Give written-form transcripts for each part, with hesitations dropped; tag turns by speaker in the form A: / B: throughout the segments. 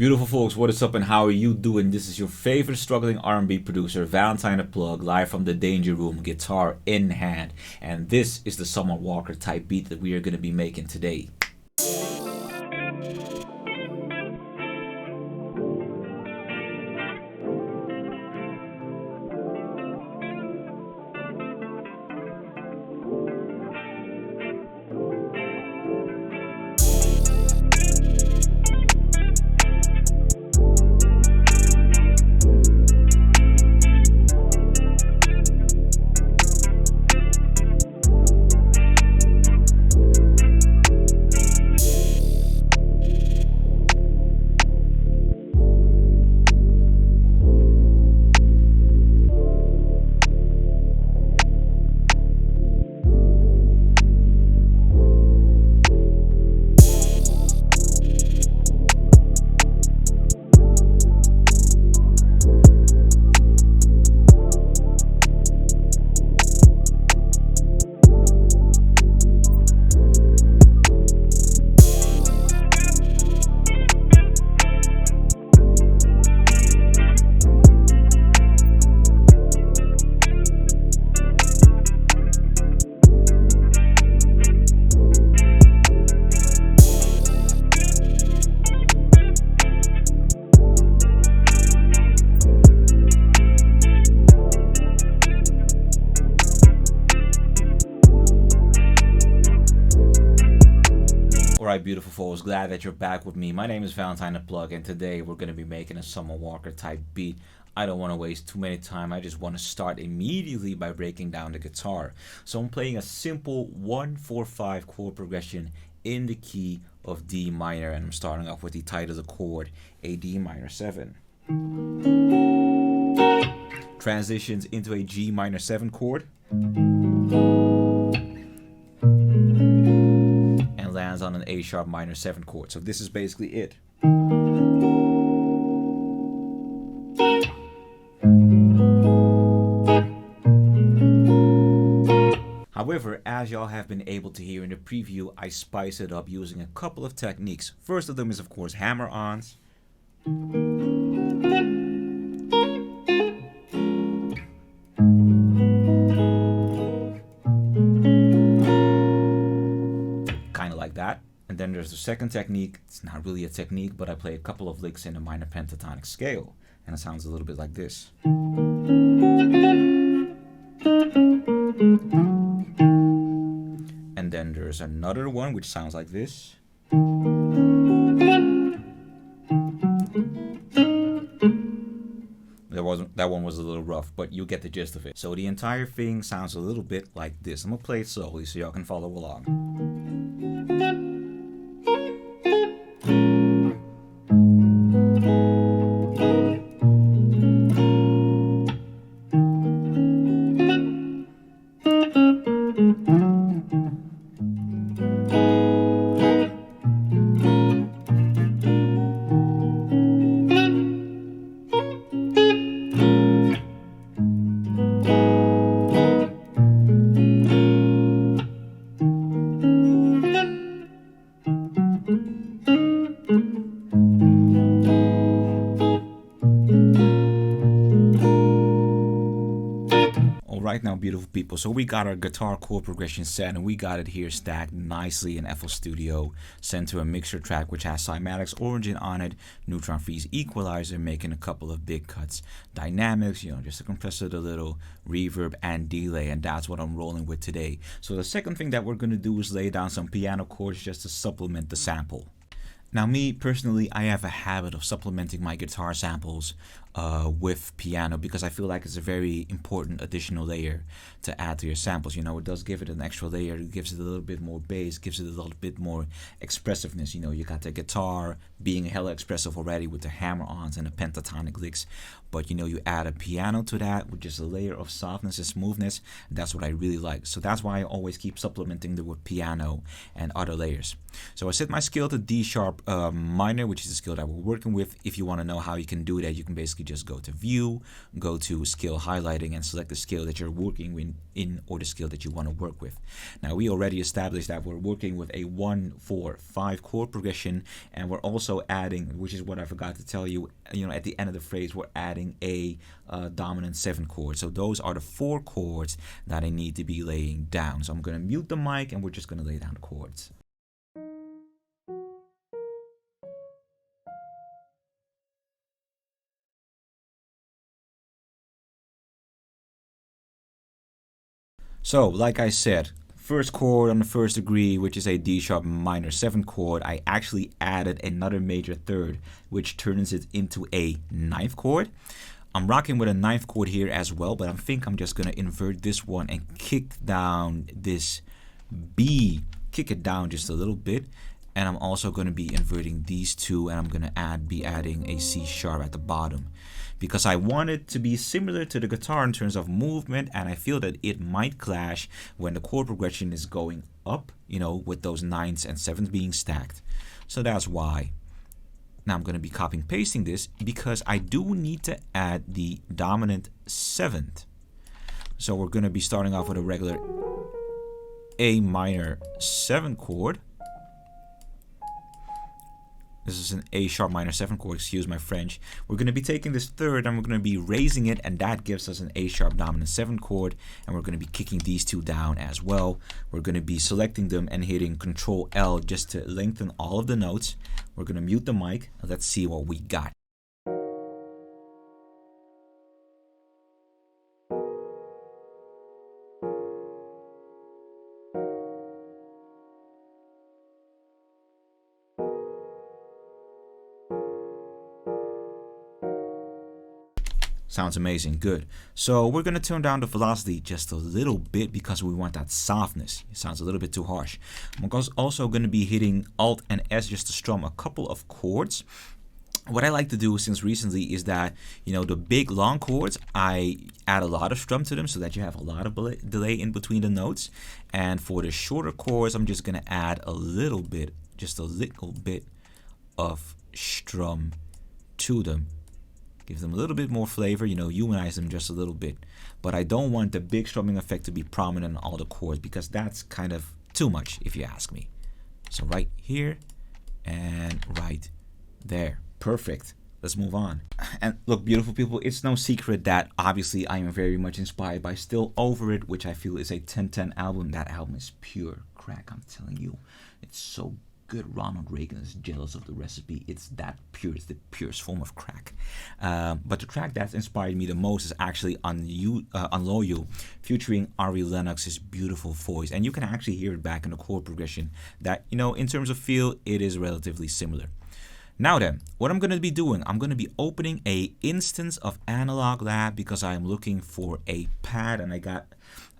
A: Beautiful folks, what is up and how are you doing? This is your favorite struggling R&B producer, Valentine the Plug, live from the Danger Room, guitar in hand. And this is the Summer Walker type beat that we are going to be making today. Alright, beautiful folks, glad that you're back with me. My name is Valentine the Plug, and today we're going to be making a Summer Walker type beat. I don't want to waste too many time. I just want to start immediately by breaking down the guitar. So I'm playing a simple 1-4-5 chord progression in the key of D minor, and I'm starting off with the title of the chord, a D minor 7. Transitions into a G minor 7 chord. Lands on an A sharp minor 7 chord. So this is basically it. However, as y'all have been able to hear in the preview, I spice it up using a couple of techniques. First of them is of course hammer-ons. That. And then there's the second technique. It's not really a technique, but I play a couple of licks in a minor pentatonic scale, and it sounds a little bit like this. And then there's another one which sounds like this. That one was a little rough, but you get the gist of it. So the entire thing sounds a little bit like this. I'm gonna play it slowly so y'all can follow along. Right now, beautiful people, so we got our guitar chord progression set, and we got it here stacked nicely in FL Studio, sent to a mixer track which has cymatics origin on it, neutron freeze equalizer, making a couple of big cuts, dynamics, just a compressor, a little reverb and delay, and that's what I'm rolling with today. So the second thing that we're going to do is lay down some piano chords just to supplement the sample. Now, me personally, I have a habit of supplementing my guitar samples with piano because I feel like it's a very important additional layer to add to your samples. It does give it an extra layer, it gives it a little bit more bass, gives it a little bit more expressiveness. You got the guitar being hella expressive already with the hammer-ons and the pentatonic licks, but you add a piano to that with just a layer of softness and smoothness. That's what I really like. So that's why I always keep supplementing with piano and other layers. So I set my scale to D sharp minor, which is the scale that we're working with. If you want to know how you can do that, you can basically basically just go to view, go to scale highlighting, and select the scale that you're working in or the scale that you want to work with. Now we already established that we're working with a 1-4-5 chord progression, and we're also adding, which is what I forgot to tell you, at the end of the phrase, we're adding a dominant 7 chord. So those are the 4 chords that I need to be laying down. So I'm going to mute the mic and we're just going to lay down the chords. So, like I said, first chord on the first degree, which is a D sharp minor 7 chord, I actually added another major third, which turns it into a 9th chord. I'm rocking with a 9th chord here as well, but I think I'm just going to invert this one and kick down this B, kick it down just a little bit. And I'm also going to be inverting these two, and I'm going to be adding a C sharp at the bottom, because I want it to be similar to the guitar in terms of movement, and I feel that it might clash when the chord progression is going up, with those 9s and 7s being stacked. So that's why. Now I'm going to be copying pasting this because I do need to add the dominant 7th. So we're going to be starting off with a regular A minor 7 chord. This is an A sharp minor 7 chord, excuse my French. We're going to be taking this third and we're going to be raising it, and that gives us an A sharp dominant 7 chord, and we're going to be kicking these two down as well. We're going to be selecting them and hitting Control L just to lengthen all of the notes. We're going to mute the mic and let's see what we got. Sounds amazing, good. So we're going to turn down the velocity just a little bit because we want that softness. It sounds a little bit too harsh. I'm also going to be hitting Alt and S just to strum a couple of chords. What I like to do since recently is that, the big long chords, I add a lot of strum to them so that you have a lot of delay in between the notes. And for the shorter chords, I'm just going to add a little bit, just a little bit of strum to them. Give them a little bit more flavor, humanize them just a little bit. But I don't want the big strumming effect to be prominent on all the chords because that's kind of too much if you ask me. So right here and right there. Perfect. Let's move on. And look, beautiful people, it's no secret that obviously I am very much inspired by Still Over It, which I feel is a 10/10 album. That album is pure crack, I'm telling you. It's so good. Ronald Reagan is jealous of the recipe. It's that pure. It's the purest form of crack. But the track that inspired me the most is actually Unloyal, featuring Ari Lennox's beautiful voice. And you can actually hear it back in the chord progression that, in terms of feel, it is relatively similar. Now then, what I'm going to be doing, I'm going to be opening a instance of Analog Lab because I am looking for a pad, and I got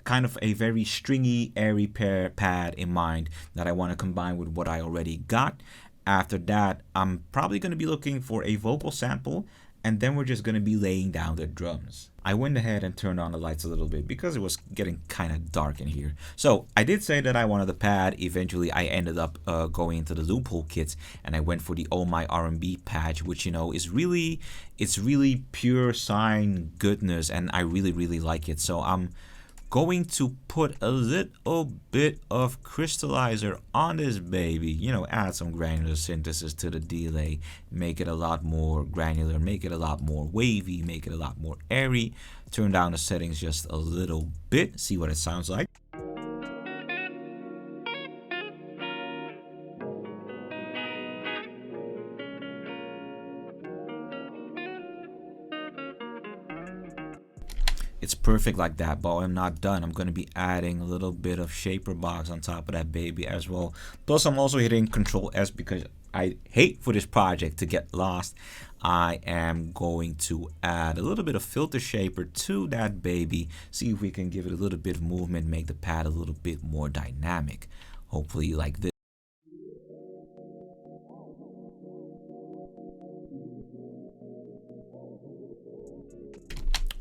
A: kind of a very stringy, airy pad in mind that I want to combine with what I already got. After that, I'm probably going to be looking for a vocal sample, and then we're just going to be laying down the drums. I went ahead and turned on the lights a little bit because it was getting kind of dark in here. So I did say that I wanted the pad. Eventually I ended up going into the Loophole kits, and I went for the Oh My R&B patch, which is really, it's really pure sine goodness, and I really like it. So I'm going to put a little bit of crystallizer on this baby, add some granular synthesis to the delay, make it a lot more granular, make it a lot more wavy, make it a lot more airy, turn down the settings just a little bit, see what it sounds like. It's perfect like that, but I'm not done. I'm going to be adding a little bit of shaper box on top of that baby as well. Plus, I'm also hitting Control S because I hate for this project to get lost. I am going to add a little bit of filter shaper to that baby. See if we can give it a little bit of movement, make the pad a little bit more dynamic. Hopefully like this.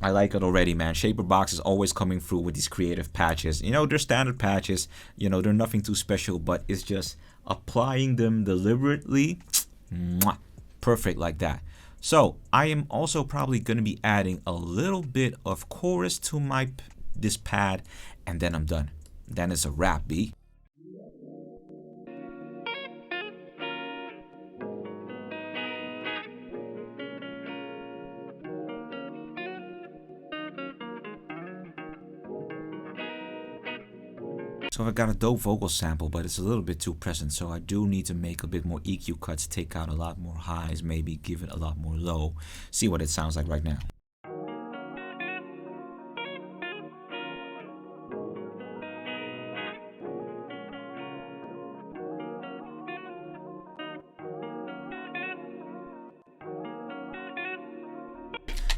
A: I like it already, man. Shaper Box is always coming through with these creative patches. They're standard patches. They're nothing too special, but it's just applying them deliberately. Perfect like that. So I am also probably going to be adding a little bit of chorus to this pad, and then I'm done. Then it's a wrap, B. So I got a dope vocal sample, but it's a little bit too present, so I do need to make a bit more EQ cuts, take out a lot more highs, maybe give it a lot more low. See what it sounds like right now.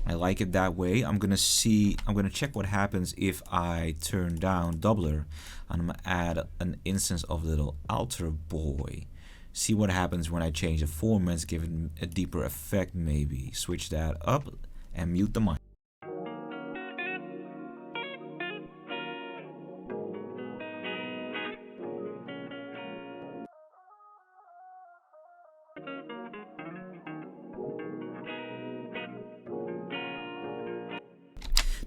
A: I like it that way. I'm gonna check what happens if I turn down doubler, and I'm gonna add an instance of little alter boy. See what happens when I change the formats, give it a deeper effect maybe. Switch that up and mute the mic.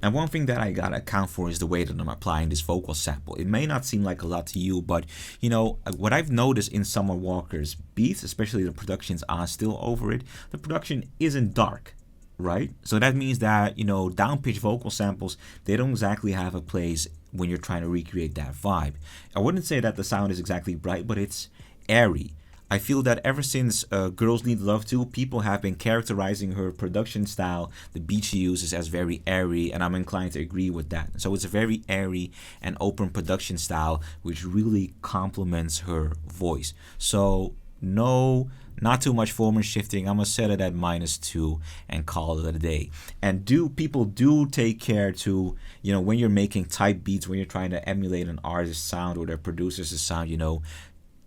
A: Now, one thing that I gotta account for is the way that I'm applying this vocal sample. It may not seem like a lot to you, but you know, what I've noticed in Summer Walker's beats, especially the productions on Still Over It, the production isn't dark, right? So that means that, you know, down-pitch vocal samples, they don't exactly have a place when you're trying to recreate that vibe. I wouldn't say that the sound is exactly bright, but it's airy. I feel that ever since Girls Need Love Too, people have been characterizing her production style, the beat she uses, as very airy, and I'm inclined to agree with that. So it's a very airy and open production style, which really complements her voice. So no, not too much formant shifting. I'm gonna set it at -2 and call it a day. And people do take care to, you know, when you're making type beats, when you're trying to emulate an artist's sound or their producer's sound, you know,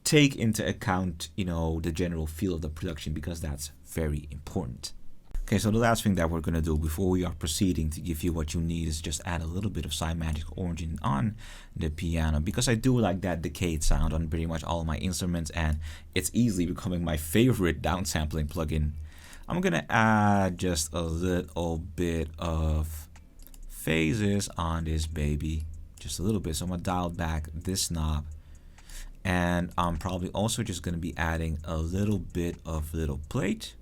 A: take into account, you know, the general feel of the production, because that's very important. Okay, so the last thing that we're going to do before we are proceeding to give you what you need is just add a little bit of cymatic origin on the piano, because I do like that decayed sound on pretty much all of my instruments, and it's easily becoming my favorite downsampling plugin. I'm going to add just a little bit of phases on this baby, just a little bit. So I'm going to dial back this knob. And I'm probably also just going to be adding a little bit of little plate,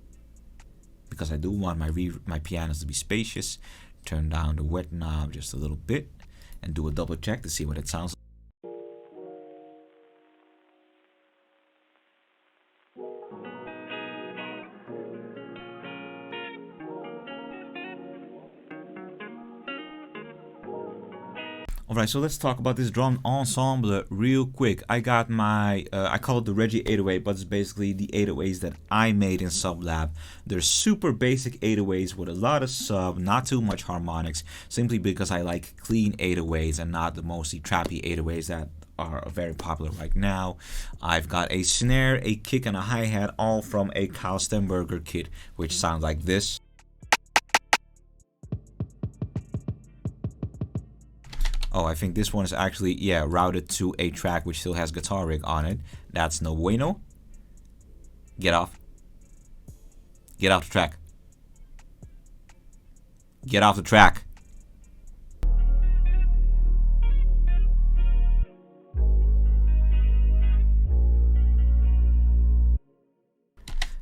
A: because I do want my pianos to be spacious. Turn down the wet knob just a little bit and do a double check to see what it sounds like. Alright, so let's talk about this drum ensemble real quick. I got my, I call it the Reggie 808, but it's basically the 808s that I made in Sublab. They're super basic 808s with a lot of sub, not too much harmonics, simply because I like clean 808s and not the mostly trappy 808s that are very popular right now. I've got a snare, a kick, and a hi-hat, all from a Kyle Stenberger kit, which sounds like this. Oh, I think this one is actually, yeah, routed to a track which still has guitar rig on it. That's no bueno. Get off. Get off the track. Get off the track.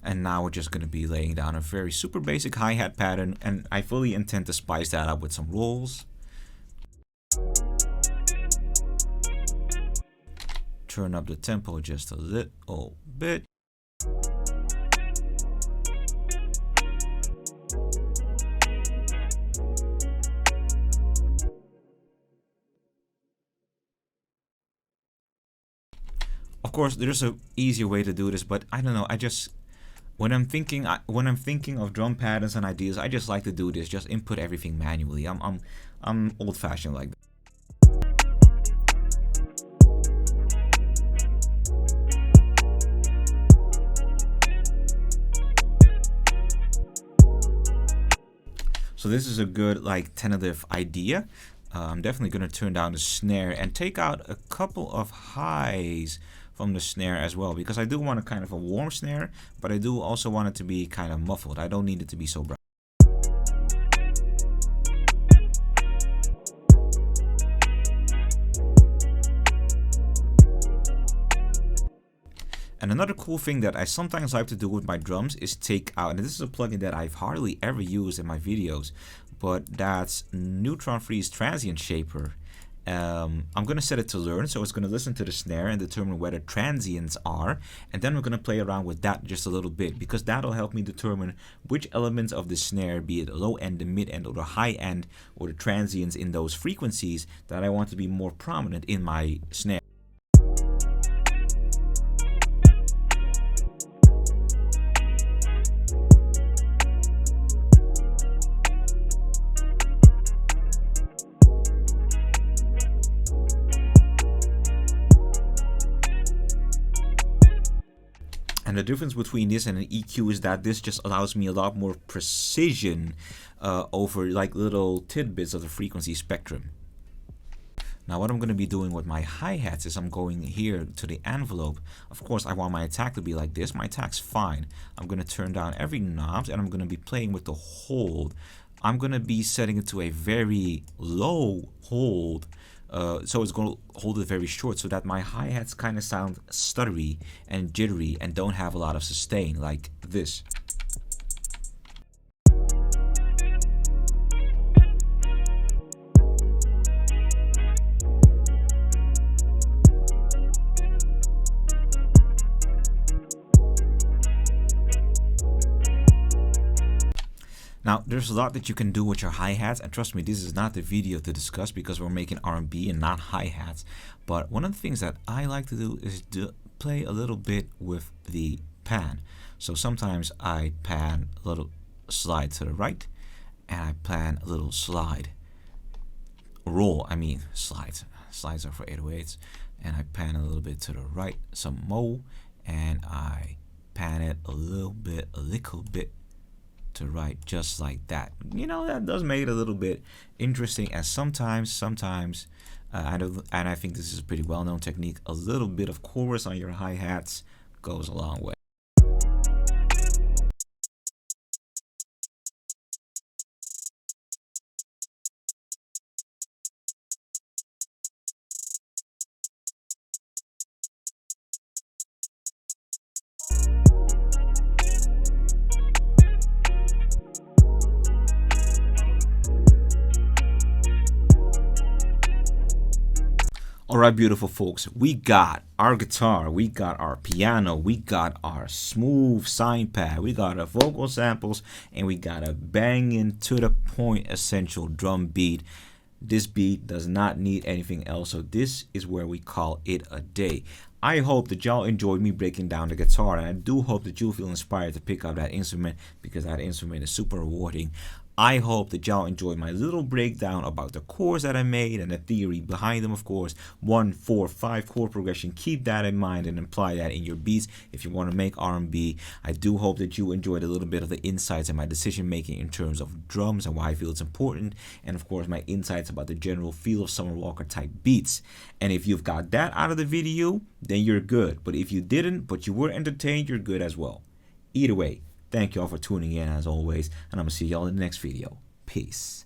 A: And now we're just going to be laying down a very super basic hi-hat pattern, and I fully intend to spice that up with some rolls. Turn up the tempo just a little bit. Of course, there's a easier way to do this, but I don't know. I just when I'm thinking of drum patterns and ideas, I just like to do this. Just input everything manually. I'm old-fashioned like that. So this is a good like tentative idea. I'm definitely going to turn down the snare and take out a couple of highs from the snare as well, because I do want a kind of a warm snare, but I do also want it to be kind of muffled. I don't need it to be so bright. And another cool thing that I sometimes like to do with my drums is take out, and this is a plugin that I've hardly ever used in my videos, but that's Neutron Freeze Transient Shaper. I'm going to set it to learn, so it's going to listen to the snare and determine where the transients are, and then we're going to play around with that just a little bit, because that'll help me determine which elements of the snare, be it the low end, the mid end, or the high end, or the transients in those frequencies that I want to be more prominent in my snare. And the difference between this and an EQ is that this just allows me a lot more precision over like little tidbits of the frequency spectrum. Now what I'm going to be doing with my hi-hats is I'm going here to the envelope. Of course I want my attack to be like this. My attack's fine. I'm going to turn down every knob and I'm going to be playing with the hold. I'm going to be setting it to a very low hold. So it's going to hold it very short so that my hi-hats kind of sound stuttery and jittery and don't have a lot of sustain like this. Now, there's a lot that you can do with your hi-hats, and trust me, this is not the video to discuss because we're making R&B and not hi-hats. But one of the things that I like to do is play a little bit with the pan. So sometimes I pan a little slide to the right, and I pan a little slide. Slides. Slides are for 808s. And I pan a little bit to the right, some more, and I pan it a little bit to right, just like that. You know, that does make it a little bit interesting, and sometimes and I think this is a pretty well-known technique, a little bit of chorus on your hi-hats goes a long way. Alright, beautiful folks, we got our guitar, we got our piano, we got our smooth sign pad, we got our vocal samples, and we got a banging to the point essential drum beat. This beat does not need anything else, so this is where we call it a day. I hope that y'all enjoyed me breaking down the guitar, and I do hope that you feel inspired to pick up that instrument, because that instrument is super rewarding. I hope that y'all enjoyed my little breakdown about the chords that I made and the theory behind them, of course. 1, 4, 5 chord progression. Keep that in mind and apply that in your beats if you want to make R&B. I do hope that you enjoyed a little bit of the insights in my decision making in terms of drums and why I feel it's important, and of course my insights about the general feel of Summer Walker type beats. And if you've got that out of the video, then you're good. But if you didn't, but you were entertained, you're good as well. Either way, thank y'all for tuning in as always, and I'm going to see y'all in the next video. Peace.